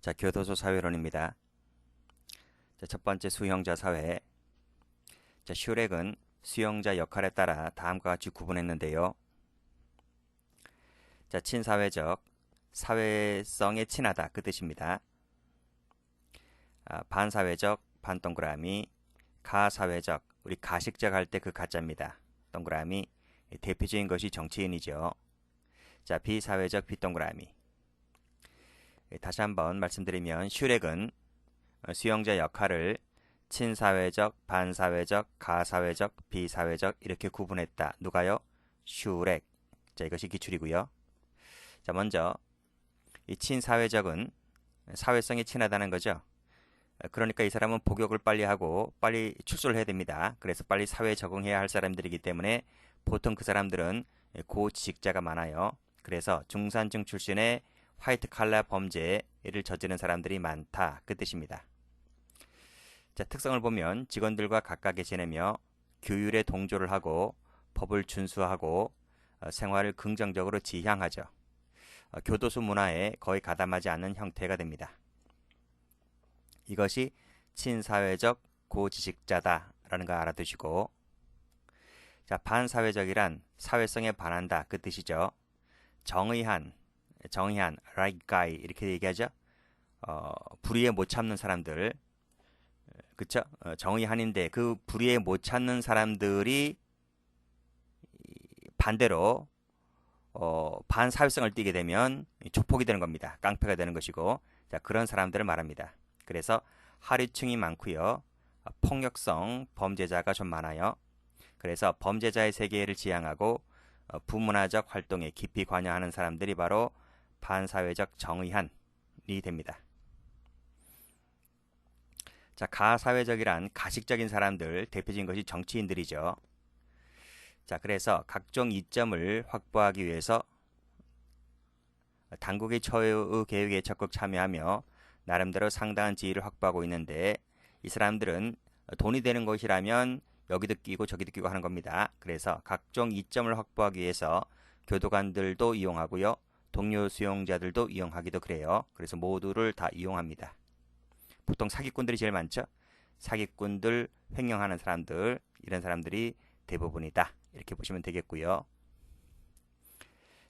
자, 교도소 사회론입니다. 자, 첫 번째 수용자 사회. 자, 슈렉은 수용자 역할에 따라 다음과 같이 구분했는데요. 자, 친사회적, 사회성에 친하다 그 뜻입니다. 반사회적, 반동그라미, 가사회적, 우리 가식적 할 때 그 가짜입니다. 동그라미, 대표적인 것이 정치인이죠. 자, 비사회적, 비동그라미. 다시 한번 말씀드리면 슈렉은 수용자 역할을 친사회적, 반사회적, 가사회적, 비사회적 이렇게 구분했다. 누가요? 슈렉. 자, 이것이 기출이고요. 자, 먼저 이 친사회적은 사회성이 친하다는 거죠. 그러니까 이 사람은 복역을 빨리 하고 빨리 출소를 해야 됩니다. 그래서 빨리 사회에 적응해야 할 사람들이기 때문에 보통 그 사람들은 고지식자가 많아요. 그래서 중산층 출신의 화이트 칼라 범죄를 저지른 사람들이 많다. 그 뜻입니다. 자, 특성을 보면 직원들과 가깝게 지내며 규율에 동조를 하고 법을 준수하고 생활을 긍정적으로 지향하죠. 교도소 문화에 거의 가담하지 않는 형태가 됩니다. 이것이 친사회적 고지식자다라는 거 알아두시고, 자, 반사회적이란 사회성에 반한다 그 뜻이죠. 정의한, right guy 이렇게 얘기하죠. 불의에 못 참는 사람들, 그쵸? 정의한인데 그 불의에 못 참는 사람들이 반대로 반사회성을 띠게 되면 조폭이 되는 겁니다. 깡패가 되는 것이고, 자, 그런 사람들을 말합니다. 그래서 하류층이 많고요. 폭력성 범죄자가 좀 많아요. 그래서 범죄자의 세계를 지향하고 부문화적 활동에 깊이 관여하는 사람들이 바로 반사회적 정의한이 됩니다. 자, 가사회적이란 가식적인 사람들, 대표적인 것이 정치인들이죠. 자, 그래서 각종 이점을 확보하기 위해서 당국의 처우 계획에 적극 참여하며 나름대로 상당한 지위를 확보하고 있는데, 이 사람들은 돈이 되는 것이라면 여기도 끼고 저기도 끼고 하는 겁니다. 그래서 각종 이점을 확보하기 위해서 교도관들도 이용하고요. 동료 수용자들도 이용하기도 그래요. 그래서 모두를 다 이용합니다. 보통 사기꾼들이 제일 많죠. 사기꾼들, 횡령하는 사람들, 이런 사람들이 대부분이다. 이렇게 보시면 되겠고요.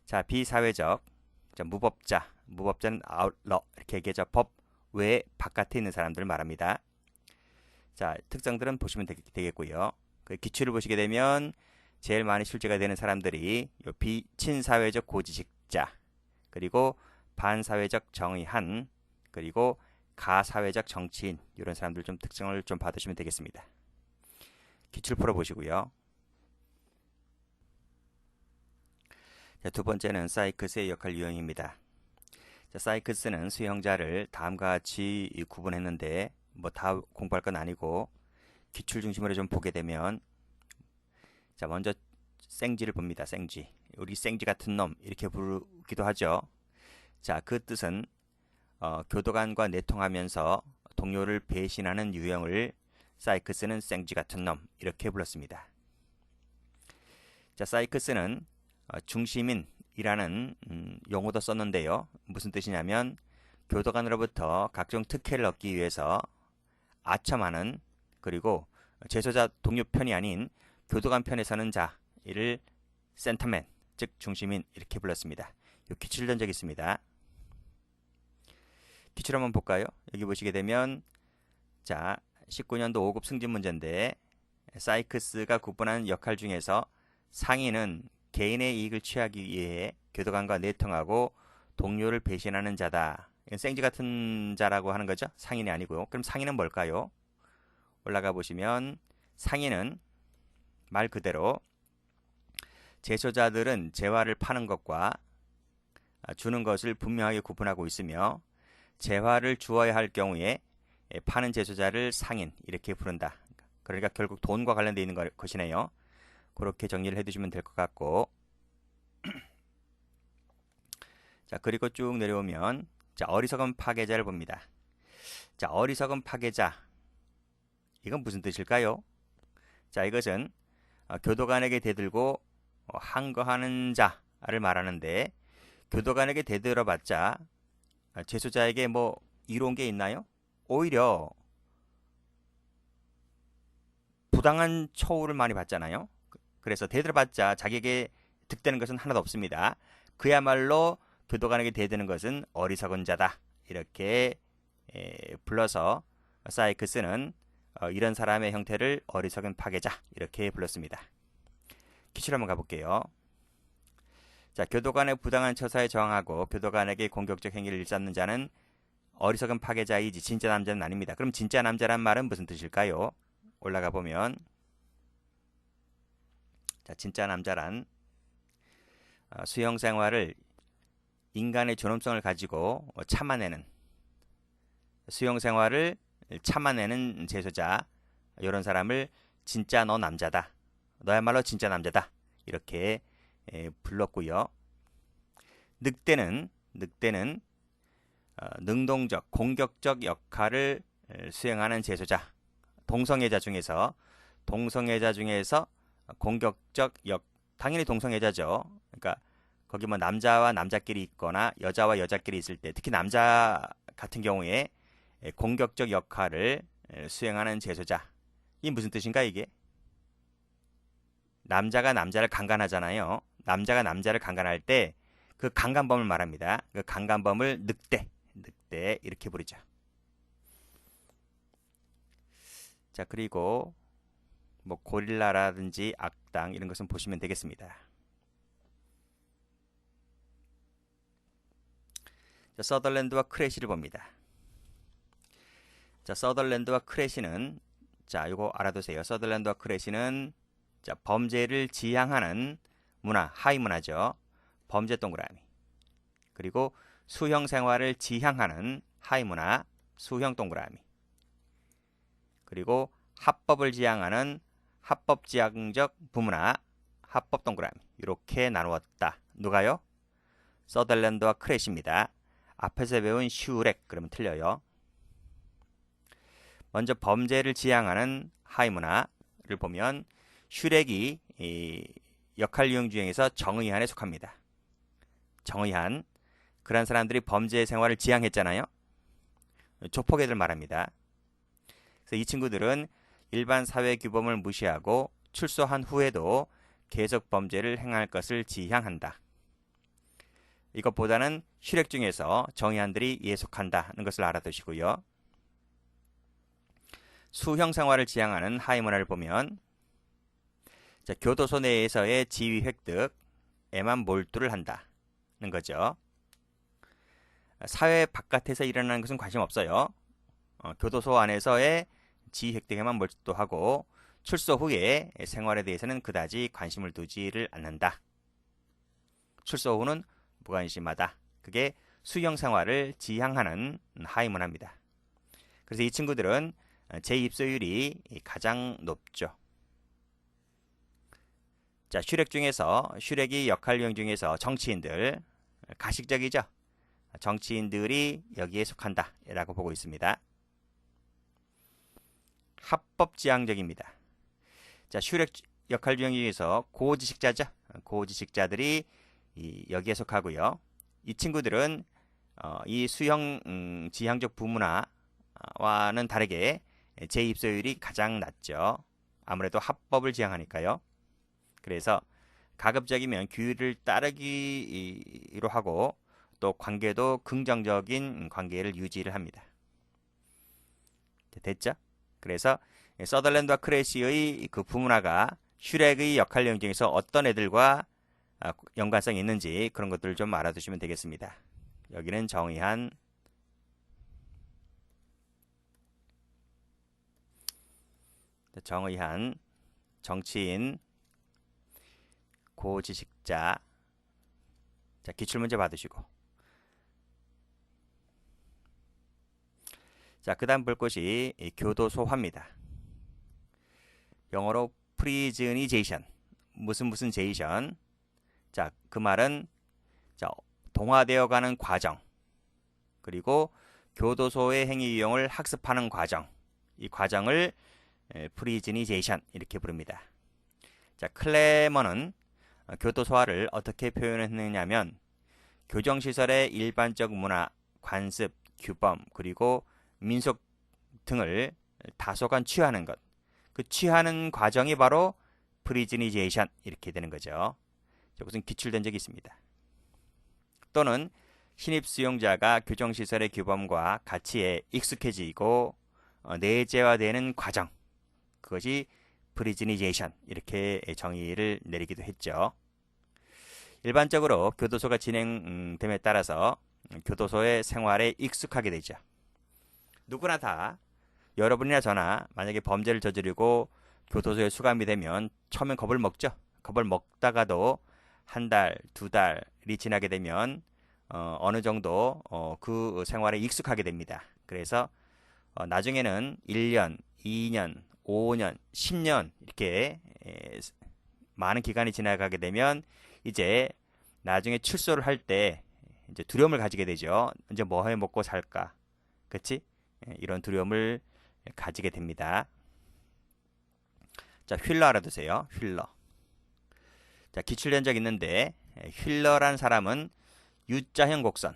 자, 비사회적, 자, 무법자는 아웃러 이렇게 얘기하죠. 법 외 바깥에 있는 사람들을 말합니다. 자, 특성들은 보시면 되겠고요. 그 기출을 보시게 되면 제일 많이 출제가 되는 사람들이 비친사회적 고지식자, 그리고 반사회적 정의한, 그리고 가사회적 정치인, 이런 사람들 좀 특성을 좀 받으시면 되겠습니다. 기출 풀어보시고요. 자, 두 번째는 사이크스의 역할 유형입니다. 자, 사이크스는 수용자를 다음과 같이 구분했는데 뭐 다 공부할 건 아니고 기출 중심으로 좀 보게 되면, 자, 먼저 생쥐를 봅니다. 생쥐. 우리 생쥐 같은 놈 이렇게 부르기도 하죠. 자, 그 뜻은 교도관과 내통하면서 동료를 배신하는 유형을 사이크스는 생쥐 같은 놈 이렇게 불렀습니다. 자, 사이크스는 중시민이라는 용어도 썼는데요. 무슨 뜻이냐면 교도관으로부터 각종 특혜를 얻기 위해서 아첨하는, 그리고 재소자 동료 편이 아닌 교도관 편에 서는 자, 이를 센터맨, 즉 중시민 이렇게 불렀습니다. 이 기출 던 적이 있습니다. 기출 한번 볼까요? 여기 보시게 되면, 자, 19년도 5급 승진 문제인데 사이크스가 구분한 역할 중에서 상인은 개인의 이익을 취하기 위해 교도관과 내통하고 동료를 배신하는 자다. 이건 생쥐 같은 자라고 하는 거죠. 상인이 아니고요. 그럼 상인은 뭘까요? 올라가 보시면 상인은 말 그대로 재소자들은 재화를 파는 것과 주는 것을 분명하게 구분하고 있으며, 재화를 주어야 할 경우에 파는 재소자를 상인 이렇게 부른다. 그러니까 결국 돈과 관련되어 있는 것이네요. 그렇게 정리를 해두시면 될 것 같고, 자, 그리고 쭉 내려오면, 자, 어리석은 파괴자를 봅니다. 자, 어리석은 파괴자, 이건 무슨 뜻일까요? 자, 이것은 교도관에게 대들고 항거하는 자를 말하는데, 교도관에게 대들어봤자 재소자에게 뭐 이로운 게 있나요? 오히려 부당한 처우를 많이 받잖아요. 그래서 대들어봤자 자기에게 득되는 것은 하나도 없습니다. 그야말로 교도관에게 대드는 것은 어리석은 자다. 이렇게 불러서 사이크스는 이런 사람의 형태를 어리석은 파괴자 이렇게 불렀습니다. 기출 한번 가볼게요. 자, 교도관의 부당한 처사에 저항하고 교도관에게 공격적 행위를 일삼는 자는 어리석은 파괴자이지 진짜 남자는 아닙니다. 그럼 진짜 남자란 말은 무슨 뜻일까요? 올라가 보면 자, 진짜 남자란 수용 생활을 인간의 존엄성을 가지고 참아내는 수용 생활을 참아내는 제소자 이런 사람을 진짜 너 남자다. 너야말로 진짜 남자다. 이렇게 불렀고요. 늑대는 능동적, 공격적 역할을 수행하는 제소자. 동성애자 중에서 공격적 당연히 동성애자죠. 그러니까 거기 뭐 남자와 남자끼리 있거나 여자와 여자끼리 있을 때 특히 남자 같은 경우에 공격적 역할을 수행하는 제소자. 이게 무슨 뜻인가 이게? 남자가 남자를 강간하잖아요. 남자가 남자를 강간할 때 그 강간범을 말합니다. 그 강간범을 늑대 이렇게 부르죠. 자, 그리고 뭐 고릴라라든지 악당 이런 것은 보시면 되겠습니다. 자, 서덜랜드와 크래시를 봅니다. 자, 서덜랜드와 크래시는 자, 이거 알아두세요. 서덜랜드와 크래시는 자, 범죄를 지향하는 문화, 하위 문화죠. 범죄 동그라미. 그리고 수형 생활을 지향하는 하위 문화, 수형 동그라미. 그리고 합법을 지향하는 합법 지향적 부문화, 합법 동그라미. 이렇게 나누었다. 누가요? 서덜랜드와 크래시입니다. 앞에서 배운 슈렉 그러면 틀려요. 먼저 범죄를 지향하는 하위 문화를 보면 슈렉이 역할 유형 중에서 정의한에 속합니다. 정의한 그런 사람들이 범죄 생활을 지향했잖아요. 조폭애들 말합니다. 그래서 이 친구들은 일반 사회 규범을 무시하고 출소한 후에도 계속 범죄를 행할 것을 지향한다. 이것보다는 슈렉 중에서 정의한들이 이에 속한다는 것을 알아두시고요. 수형 생활을 지향하는 하위 문화를 보면 자, 교도소 내에서의 지위 획득에만 몰두를 한다는 거죠. 사회 바깥에서 일어나는 것은 관심 없어요. 교도소 안에서의 지위 획득에만 몰두하고 출소 후에 생활에 대해서는 그다지 관심을 두지를 않는다. 출소 후는 무관심하다. 그게 수형 생활을 지향하는 하위 문화입니다. 그래서 이 친구들은 재입소율이 가장 높죠. 자, 슈렉이 역할 유형 중에서 정치인들, 가식적이죠. 정치인들이 여기에 속한다 라고 보고 있습니다. 합법지향적입니다. 자, 슈렉 역할 유형 중에서 고지식자죠. 고지식자들이 여기에 속하고요. 이 친구들은 이 수형 지향적 부문화와는 다르게 재입소율이 가장 낮죠. 아무래도 합법을 지향하니까요. 그래서 가급적이면 규율을 따르기로 하고 또 관계도 긍정적인 관계를 유지를 합니다. 됐죠? 그래서 서덜랜드와 크래시의 그 부문화가 슈렉의 역할형 중에서 어떤 애들과 연관성이 있는지 그런 것들을 좀 알아두시면 되겠습니다. 여기는 정의한 정치인 고지식자 자, 기출문제 받으시고 자, 그 다음 볼 것이 교도소화입니다. 영어로 프리즈니제이션 무슨 제이션 자, 그 말은 자, 동화되어 가는 과정 그리고 교도소의 행위 유형을 학습하는 과정 이 과정을 프리즈니제이션 이렇게 부릅니다. 자, 클레머는 교도소화를 어떻게 표현했느냐면 교정시설의 일반적 문화, 관습, 규범, 그리고 민속 등을 다소간 취하는 것. 그 취하는 과정이 바로 프리즈니제이션 이렇게 되는 거죠. 이것은 기출된 적이 있습니다. 또는 신입 수용자가 교정시설의 규범과 가치에 익숙해지고 내재화되는 과정, 그것이 프리즈니제이션 이렇게 정의를 내리기도 했죠. 일반적으로 교도소가 진행됨에 따라서 교도소의 생활에 익숙하게 되죠. 누구나 다 여러분이나 저나 만약에 범죄를 저지르고 교도소에 수감이 되면 처음엔 겁을 먹죠. 겁을 먹다가도 한 달, 두 달이 지나게 되면 어느 정도 그 생활에 익숙하게 됩니다. 그래서 나중에는 1년, 2년, 5년, 10년 이렇게 많은 기간이 지나가게 되면 이제 나중에 출소를 할 때 이제 두려움을 가지게 되죠. 이제 뭐 해 먹고 살까? 그치? 이런 두려움을 가지게 됩니다. 자, 휠러 알아두세요. 휠러. 자, 기출된 적 있는데 휠러란 사람은 U자형 곡선.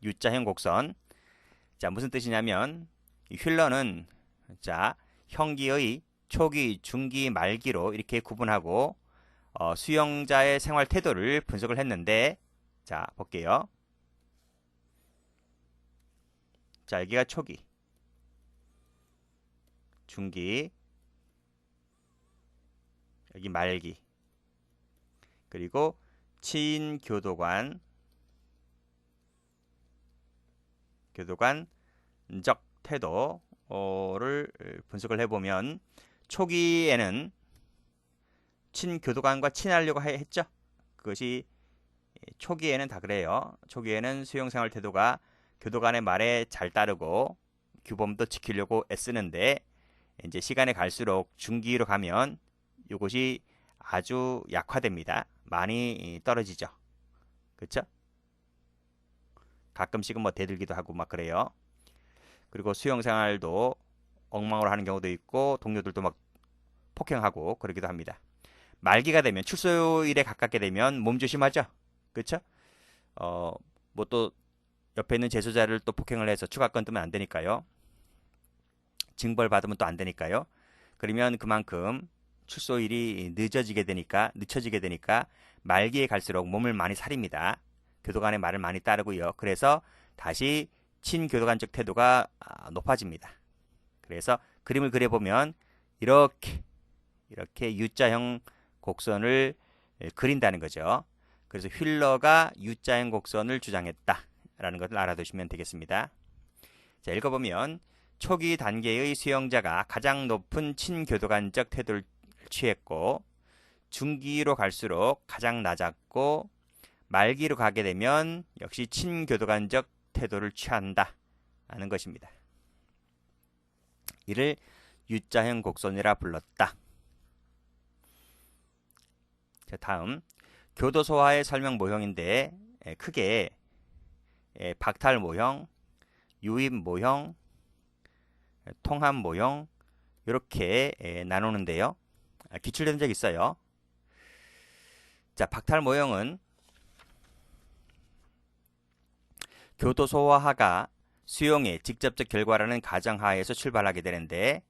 U자형 곡선. 자, 무슨 뜻이냐면 휠러는 자, 형기의 초기, 중기, 말기로 이렇게 구분하고 수용자의 생활 태도를 분석을 했는데 자, 볼게요. 자, 여기가 초기, 중기, 여기 말기, 그리고 친교도관, 교도관적 태도를 분석을 해보면 초기에는 친교도관과 친하려고 했죠. 그것이 초기에는 다 그래요. 초기에는 수용생활 태도가 교도관의 말에 잘 따르고 규범도 지키려고 애쓰는데 이제 시간이 갈수록 중기로 가면 이것이 아주 약화됩니다. 많이 떨어지죠. 그렇죠? 가끔씩은 뭐 대들기도 하고 막 그래요. 그리고 수용생활도 엉망으로 하는 경우도 있고 동료들도 막 폭행하고 그러기도 합니다. 말기가 되면 출소일에 가깝게 되면 몸조심하죠. 그렇죠? 뭐 또 옆에 있는 재소자를 또 폭행을 해서 추가권 뜨면 안 되니까요. 징벌 받으면 또 안 되니까요. 그러면 그만큼 출소일이 늦춰지게 되니까 말기에 갈수록 몸을 많이 사립니다. 교도관의 말을 많이 따르고요. 그래서 다시 친교도관적 태도가 높아집니다. 그래서 그림을 그려보면 이렇게 U자형 곡선을 그린다는 거죠. 그래서 휠러가 U자형 곡선을 주장했다라는 것을 알아두시면 되겠습니다. 자, 읽어보면 초기 단계의 수용자가 가장 높은 친교도관적 태도를 취했고 중기로 갈수록 가장 낮았고 말기로 가게 되면 역시 친교도관적 태도를 취한다 하는 것입니다. 이를 U자형 곡선이라 불렀다. 자, 다음 교도소화의 설명 모형인데 크게 박탈 모형, 유입 모형, 통합 모형 이렇게 나누는데요. 기출된 적 있어요. 자, 박탈 모형은 교도소화가 수용의 직접적 결과라는 가정하에서 출발하게 되는데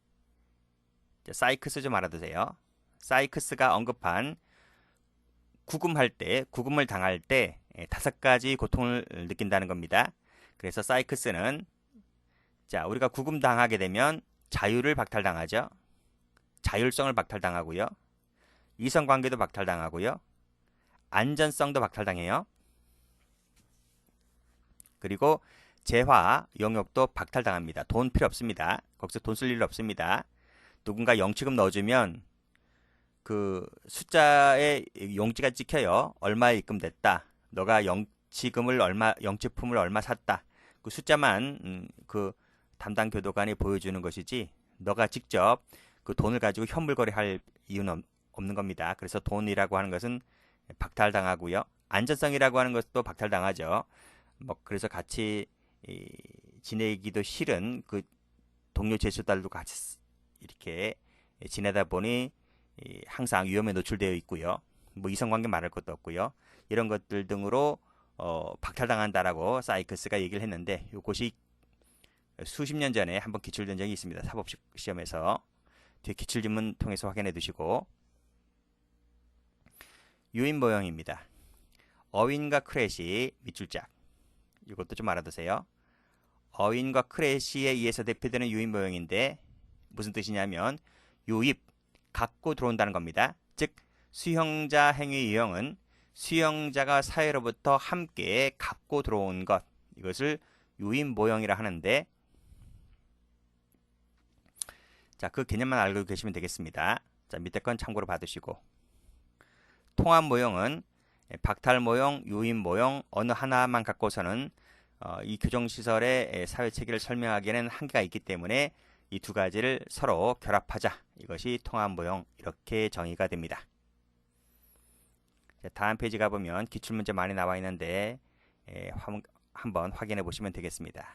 사이크스 좀 알아두세요. 사이크스가 언급한 구금을 당할 때 5가지 고통을 느낀다는 겁니다. 그래서 사이크스는 자, 우리가 구금당하게 되면 자유를 박탈당하죠. 자율성을 박탈당하고요. 이성관계도 박탈당하고요. 안전성도 박탈당해요. 그리고 재화, 용역도 박탈당합니다. 돈 필요 없습니다. 거기서 돈 쓸 일 없습니다. 누군가 영치금 넣어주면 그 숫자에 용지가 찍혀요. 얼마 입금됐다. 너가 영치품을 얼마 샀다. 그 숫자만 그 담당 교도관이 보여주는 것이지 너가 직접 그 돈을 가지고 현물거래할 이유는 없는 겁니다. 그래서 돈이라고 하는 것은 박탈당하고요. 안전성이라고 하는 것도 박탈당하죠. 뭐 그래서 같이 지내기도 싫은 그 동료 재수달도 같이 이렇게 지내다 보니 항상 위험에 노출되어 있고요. 뭐 이성관계 말할 것도 없고요. 이런 것들 등으로 박탈당한다라고 사이크스가 얘기를 했는데 이것이 수십 년 전에 한번 기출된 적이 있습니다. 사법식 시험에서. 뒤에 기출지문 통해서 확인해 두시고. 유인 모형입니다. 어윈과 크래시 밑줄짝. 이것도 좀 알아두세요. 어윈과 크래시에 의해서 대표되는 유인 모형인데 무슨 뜻이냐면 유입, 갖고 들어온다는 겁니다. 즉 수형자 행위 유형은 수형자가 사회로부터 함께 갖고 들어온 것, 이것을 유인 모형이라 하는데, 자, 그 개념만 알고 계시면 되겠습니다. 자, 밑에 건 참고로 봐두시고. 통합 모형은 박탈 모형, 유인 모형 어느 하나만 갖고서는 이 교정시설의 사회 체계를 설명하기에는 한계가 있기 때문에 이 두 가지를 서로 결합하자. 이것이 통합 모형, 이렇게 정의가 됩니다. 자, 다음 페이지 가보면 기출문제 많이 나와 있는데 한번 확인해 보시면 되겠습니다.